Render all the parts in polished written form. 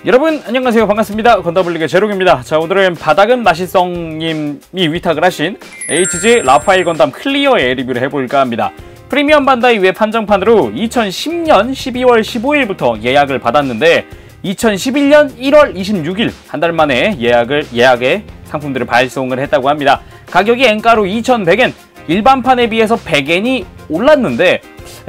여러분 안녕하세요, 반갑습니다. 건더블리그의 제록입니다. 자, 오늘은 바닥은 나시성님이 위탁을 하신 HG 라파엘 건담 클리어의 리뷰를 해볼까 합니다. 프리미엄 반다이 웹 한정판으로 2010년 12월 15일부터 예약을 받았는데 2011년 1월 26일 한 달 만에 예약의 상품들을 발송을 했다고 합니다. 가격이 엔가로 2100엔, 일반판에 비해서 100엔이 올랐는데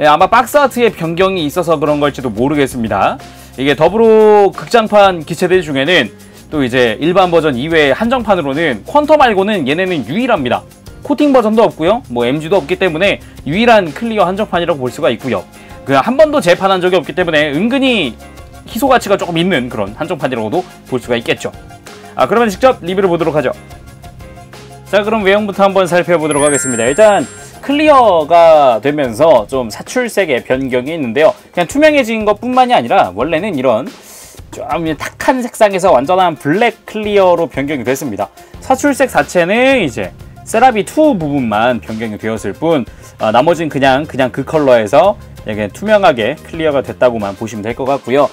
아마 박스아트의 변경이 있어서 그런 걸지도 모르겠습니다. 이게 더불어 극장판 기체들 중에는 또 이제 일반 버전 이외에 한정판으로는 퀀터 말고는 얘네는 유일합니다. 코팅 버전도 없고요, 뭐 MG도 없기 때문에 유일한 클리어 한정판이라고 볼 수가 있고요. 그냥 한 번도 재판한 적이 없기 때문에 은근히 희소 가치가 조금 있는 그런 한정판이라고도 볼 수가 있겠죠. 그러면 직접 리뷰를 보도록 하죠. 자, 그럼 외형부터 한번 살펴보도록 하겠습니다. 일단 클리어가 되면서 좀 사출색의 변경이 있는데요. 그냥 투명해진 것 뿐만이 아니라 원래는 이런 좀 탁한 색상에서 완전한 블랙 클리어로 변경이 됐습니다. 사출색 자체는 이제 세라비2 부분만 변경이 되었을 뿐 나머지는 그냥 그 컬러에서 그냥 투명하게 클리어가 됐다고만 보시면 될 것 같고요.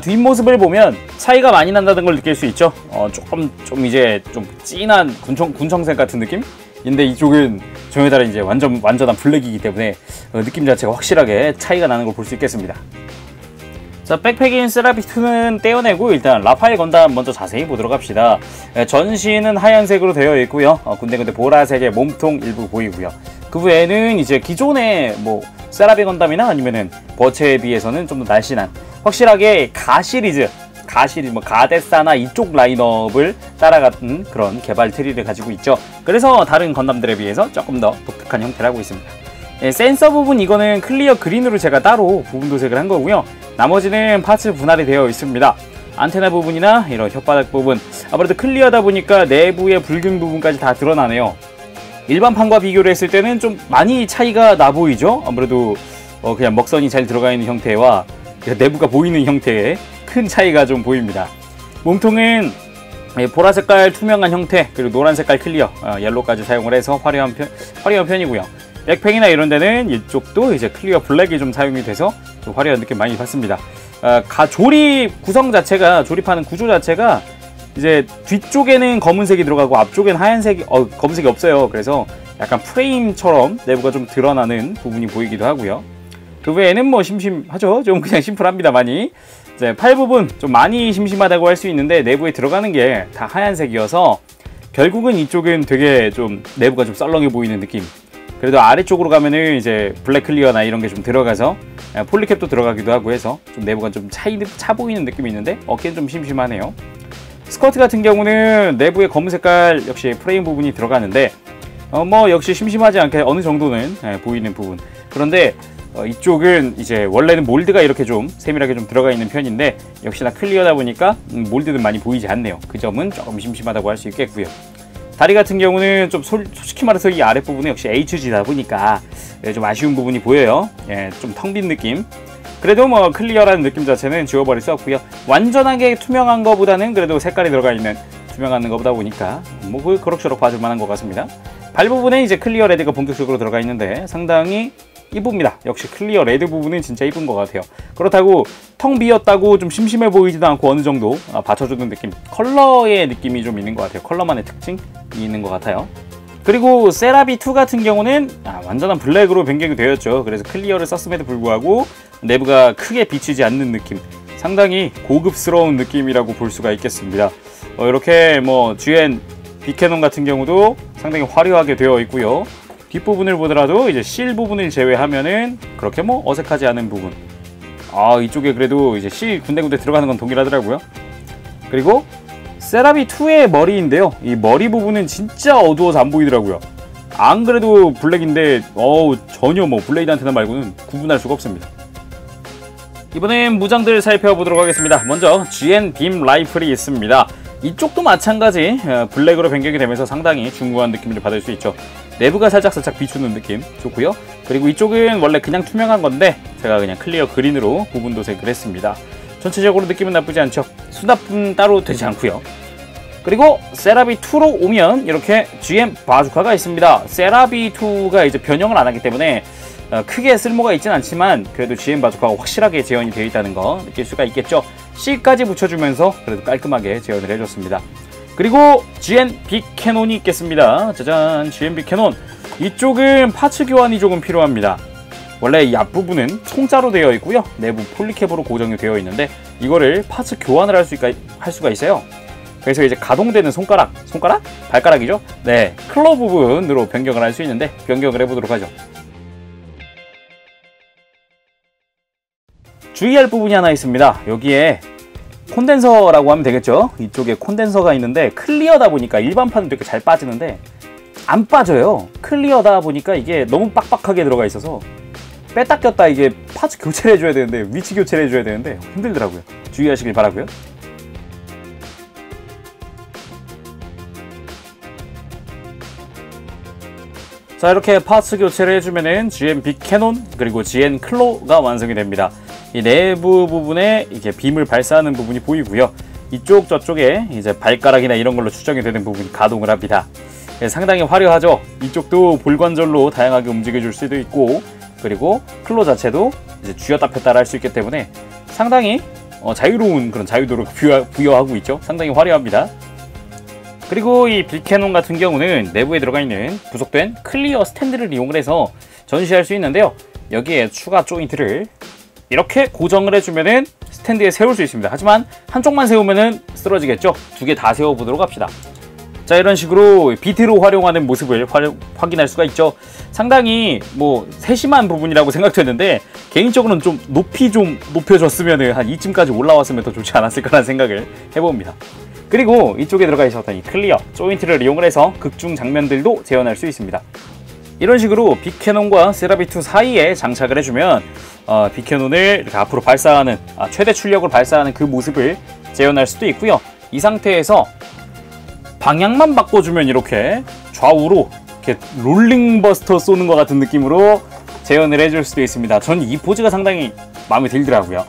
뒷모습을 보면 차이가 많이 난다는 걸 느낄 수 있죠. 좀 이제 좀 진한 군청색 같은 느낌? 근데 이쪽은 전에 따라 이제 완전한 블랙이기 때문에 느낌 자체가 확실하게 차이가 나는 걸 볼 수 있겠습니다. 자, 백팩인 세라비2는 떼어내고 일단 라파엘 건담 먼저 자세히 보도록 합시다. 전신은 하얀색으로 되어 있고요. 군데군데 보라색의 몸통 일부 보이고요. 그 외에는 이제 기존의 뭐 세라비 건담이나 아니면은 버체에 비해서는 좀 더 날씬한, 확실하게 가데사나 이쪽 라인업을 따라가는 그런 개발 트리를 가지고 있죠. 그래서 다른 건담들에 비해서 조금 더 독특한 형태를 하고 있습니다. 센서 부분 이거는 클리어 그린으로 제가 따로 부분 도색을 한 거고요. 나머지는 파츠 분할이 되어 있습니다. 안테나 부분이나 이런 혓바닥 부분, 아무래도 클리어다 보니까 내부의 붉은 부분까지 다 드러나네요. 일반판과 비교를 했을 때는 좀 많이 차이가 나 보이죠. 아무래도 그냥 먹선이 잘 들어가 있는 형태와 내부가 보이는 형태의 큰 차이가 좀 보입니다. 몸통은 보라색깔 투명한 형태, 그리고 노란색깔 클리어, 옐로까지 사용을 해서 화려한 편이고요. 백팩이나 이런 데는 이쪽도 이제 클리어 블랙이 좀 사용이 돼서 좀 화려한 느낌 많이 받습니다. 조립 구성 자체가, 조립하는 구조 자체가 이제 뒤쪽에는 검은색이 들어가고 앞쪽에는 검은색이 없어요. 그래서 약간 프레임처럼 내부가 좀 드러나는 부분이 보이기도 하고요. 그 외에는 뭐 심심하죠. 좀 그냥 심플합니다, 많이. 이제 팔 부분 좀 많이 심심하다고 할 수 있는데 내부에 들어가는 게 다 하얀색이어서 결국은 이쪽은 되게 좀 내부가 좀 썰렁해 보이는 느낌. 그래도 아래쪽으로 가면은 이제 블랙 클리어나 이런 게 좀 들어가서 폴리캡도 들어가기도 하고 해서 좀 내부가 좀 차 보이는 느낌이 있는데 어깨는 좀 심심하네요. 스커트 같은 경우는 내부에 검은 색깔 역시 프레임 부분이 들어가는데 뭐 역시 심심하지 않게 어느 정도는 보이는 부분. 그런데 이쪽은 이제 원래는 몰드가 이렇게 좀 세밀하게 좀 들어가 있는 편인데 역시나 클리어다 보니까 몰드는 많이 보이지 않네요. 그 점은 조금 심심하다고 할 수 있겠고요. 다리 같은 경우는 좀 솔직히 말해서 이 아랫부분은 역시 HG다 보니까 좀 아쉬운 부분이 보여요. 좀 텅 빈 느낌. 그래도 뭐 클리어라는 느낌 자체는 지워버릴 수 없고요. 완전하게 투명한 거보다는 그래도 색깔이 들어가 있는 투명한 거보다 보니까 뭐 그럭저럭 봐줄 만한 것 같습니다. 발 부분에 이제 클리어 레드가 본격적으로 들어가 있는데 상당히 이쁩니다. 역시 클리어 레드 부분은 진짜 이쁜 것 같아요. 그렇다고 텅 비었다고 좀 심심해 보이지도 않고 어느 정도 받쳐주는 느낌, 컬러의 느낌이 좀 있는 것 같아요. 컬러만의 특징이 있는 것 같아요. 그리고 세라비2 같은 경우는 완전한 블랙으로 변경이 되었죠. 그래서 클리어를 썼음에도 불구하고 내부가 크게 비치지 않는 느낌, 상당히 고급스러운 느낌이라고 볼 수가 있겠습니다. 이렇게 뭐 GN 비캐논 같은 경우도 상당히 화려하게 되어 있고요. 뒷부분을 보더라도 이제 실 부분을 제외하면은 그렇게 뭐 어색하지 않은 부분. 이쪽에 그래도 이제 실 군데군데 들어가는 건 동일하더라고요. 그리고 세라비2의 머리인데요. 이 머리 부분은 진짜 어두워서 안 보이더라고요. 안 그래도 블랙인데 전혀 뭐 블레이드 안테나 말고는 구분할 수가 없습니다. 이번엔 무장들 살펴보도록 하겠습니다. 먼저 GN 빔 라이플이 있습니다. 이쪽도 마찬가지 블랙으로 변경이 되면서 상당히 중후한 느낌을 받을 수 있죠. 내부가 살짝 비추는 느낌 좋고요. 그리고 이쪽은 원래 그냥 투명한 건데 제가 그냥 클리어 그린으로 부분 도색을 했습니다. 전체적으로 느낌은 나쁘지 않죠. 수납은 따로 되지 않고요. 그리고 세라비2로 오면 이렇게 GM 바주카가 있습니다. 세라비2가 이제 변형을 안 하기 때문에 크게 쓸모가 있진 않지만 그래도 GM 바주카가 확실하게 재현이 되어 있다는 거 느낄 수가 있겠죠. C까지 붙여주면서 그래도 깔끔하게 재현을 해줬습니다. 그리고 GN 빅캐논이 있겠습니다. 짜잔, GN 빅캐논. 이쪽은 파츠 교환이 조금 필요합니다. 원래 이 앞부분은 통짜로 되어 있고요, 내부 폴리캡으로 고정이 되어 있는데 이거를 파츠 교환을 할 수가 있어요. 그래서 이제 가동되는 손가락? 발가락이죠? 네, 클로 부분으로 변경을 할 수 있는데 변경을 해보도록 하죠. 주의할 부분이 하나 있습니다. 여기에 콘덴서라고 하면 되겠죠? 이쪽에 콘덴서가 있는데 클리어다 보니까 일반판은 이렇게 잘 빠지는데 안 빠져요. 클리어다 보니까 이게 너무 빡빡하게 들어가 있어서 뺐다 꼈다 이게 파츠 교체를 해줘야 되는데, 위치 교체를 해줘야 되는데 힘들더라고요. 주의하시길 바라고요. 자, 이렇게 파츠 교체를 해주면은 GN 빅캐논 그리고 GN 클로가 완성이 됩니다. 이 내부 부분에 이게 빔을 발사하는 부분이 보이고요. 이쪽 저쪽에 이제 발가락이나 이런 걸로 추정이 되는 부분이 가동을 합니다. 상당히 화려하죠. 이쪽도 볼관절로 다양하게 움직여줄 수도 있고, 그리고 클로 자체도 이제 쥐었다 폈다 할 수 있기 때문에 상당히 자유로운 그런 자유도를 부여하고 있죠. 상당히 화려합니다. 그리고 이 빅캐논 같은 경우는 내부에 들어가 있는 부속된 클리어 스탠드를 이용을 해서 전시할 수 있는데요. 여기에 추가 조인트를 이렇게 고정을 해주면은 스탠드에 세울 수 있습니다. 하지만 한쪽만 세우면은 쓰러지겠죠. 두 개 다 세워보도록 합시다. 자, 이런 식으로 비트로 활용하는 모습을 확인할 수가 있죠. 상당히 세심한 부분이라고 생각되는데 개인적으로는 좀 높이 좀 높여줬으면 한 이쯤까지 올라왔으면 더 좋지 않았을까라는 생각을 해봅니다. 그리고 이쪽에 들어가 있었던 이 클리어 조인트를 이용을 해서 극중 장면들도 재현할 수 있습니다. 이런 식으로 빅캐논과 세라비2 사이에 장착을 해주면 빅캐논을 이렇게 앞으로 발사하는 최대 출력을 발사하는 그 모습을 재현할 수도 있고요. 이 상태에서 방향만 바꿔주면 이렇게 좌우로 이렇게 롤링버스터 쏘는 것 같은 느낌으로 재현을 해줄 수도 있습니다. 전 이 포즈가 상당히 마음에 들더라고요.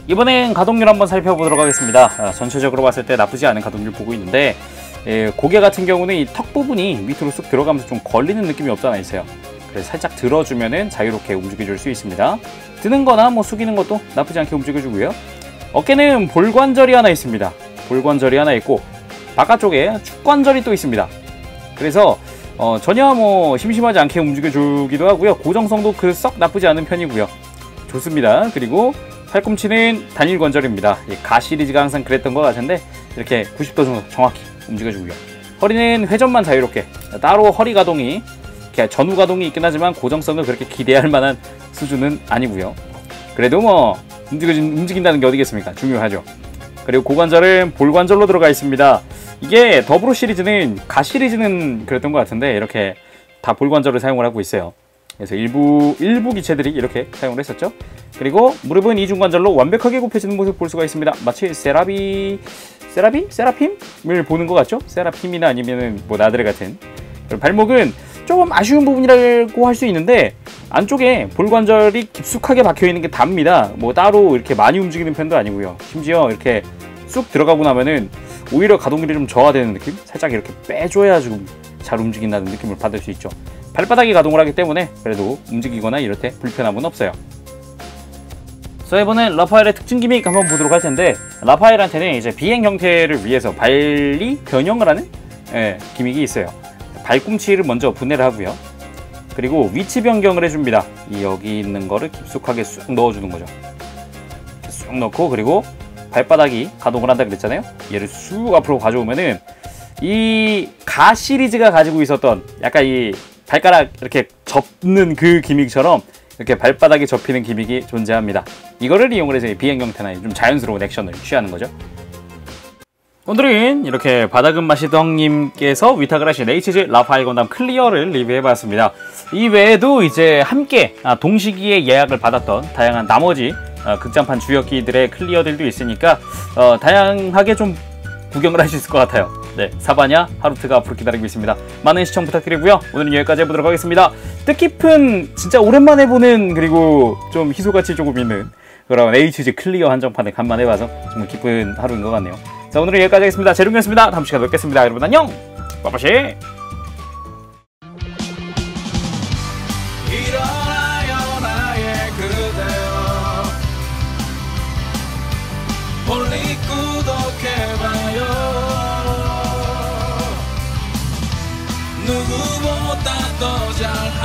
이번엔 가동률 한번 살펴보도록 하겠습니다. 전체적으로 봤을 때 나쁘지 않은 가동률 보고 있는데, 고개 같은 경우는 이 턱 부분이 밑으로 쑥 들어가면서 좀 걸리는 느낌이 없잖아 있어요. 그래서 살짝 들어주면은 자유롭게 움직여줄 수 있습니다. 드는 거나 숙이는 것도 나쁘지 않게 움직여주고요. 어깨는 볼관절이 하나 있습니다. 볼관절이 하나 있고 바깥쪽에 축관절이 또 있습니다. 그래서 전혀 심심하지 않게 움직여주기도 하고요. 고정성도 썩 나쁘지 않은 편이고요. 좋습니다. 그리고 팔꿈치는 단일 관절입니다. 가 시리즈가 항상 그랬던 것 같은데 이렇게 90도 정도 정확히 움직여주고요. 허리는 회전만 자유롭게, 따로 허리 가동이 전후 가동이 있긴 하지만 고정성을 그렇게 기대할 만한 수준은 아니고요. 그래도 움직인다는 게 어디겠습니까? 중요하죠. 그리고 고관절은 볼관절로 들어가 있습니다. 이게 더블로 시리즈는 가 시리즈는 그랬던 것 같은데 이렇게 다 볼관절을 사용을 하고 있어요. 그래서 일부 기체들이 이렇게 사용을 했었죠. 그리고 무릎은 이중관절로 완벽하게 굽혀지는 모습을 볼 수가 있습니다. 마치 세라핌을 보는 것 같죠? 세라핌이나 아니면은 나드레 같은. 발목은 조금 아쉬운 부분이라고 할 수 있는데 안쪽에 볼관절이 깊숙하게 박혀 있는 게 답니다. 따로 이렇게 많이 움직이는 편도 아니고요. 심지어 이렇게 쑥 들어가고 나면은 오히려 가동률이 좀 저하되는 느낌? 살짝 이렇게 빼줘야 좀 잘 움직인다는 느낌을 받을 수 있죠. 발바닥이 가동을 하기 때문에 그래도 움직이거나 이럴 때 불편함은 없어요. 자, 이번엔 라파엘의 특징 기믹 한번 보도록 할 텐데, 라파엘한테는 이제 비행 형태를 위해서 발리 변형을 하는 기믹이 있어요. 발꿈치를 먼저 분해를 하고요. 그리고 위치 변경을 해줍니다. 여기 있는 거를 깊숙하게 쑥 넣어주는 거죠. 쑥 넣고, 그리고 발바닥이 가동을 한다 그랬잖아요. 얘를 쑥 앞으로 가져오면은 이 가 시리즈가 가지고 있었던 약간 이 발가락 이렇게 접는 그 기믹처럼 이렇게 발바닥이 접히는 기믹이 존재합니다. 이거를 이용을 해서 비행 형태나 좀 자연스러운 액션을 취하는 거죠. 오늘은 이렇게 바닥은 마시덩님께서 위탁을 하신 HG 라파엘 건담 클리어를 리뷰해봤습니다. 이 외에도 이제 함께 동시기에 예약을 받았던 다양한 나머지 극장판 주역기들의 클리어들도 있으니까 다양하게 좀 구경을 할 수 있을 것 같아요. 네, 사바냐 하루트가 앞으로 기다리고 있습니다. 많은 시청 부탁드리고요. 오늘은 여기까지 해보도록 하겠습니다. 뜻깊은, 진짜 오랜만에 보는, 그리고 좀 희소같이 조금 있는 그런 HG 클리어 한정판을 간만에 해봐서 정말 기쁜 하루인 것 같네요. 자, 오늘은 여기까지 하겠습니다. 제룡이었습니다. 다음 시간에 뵙겠습니다. 여러분 안녕! 빠빠시! 멀리 구독해봐요. 누구보다 더 잘하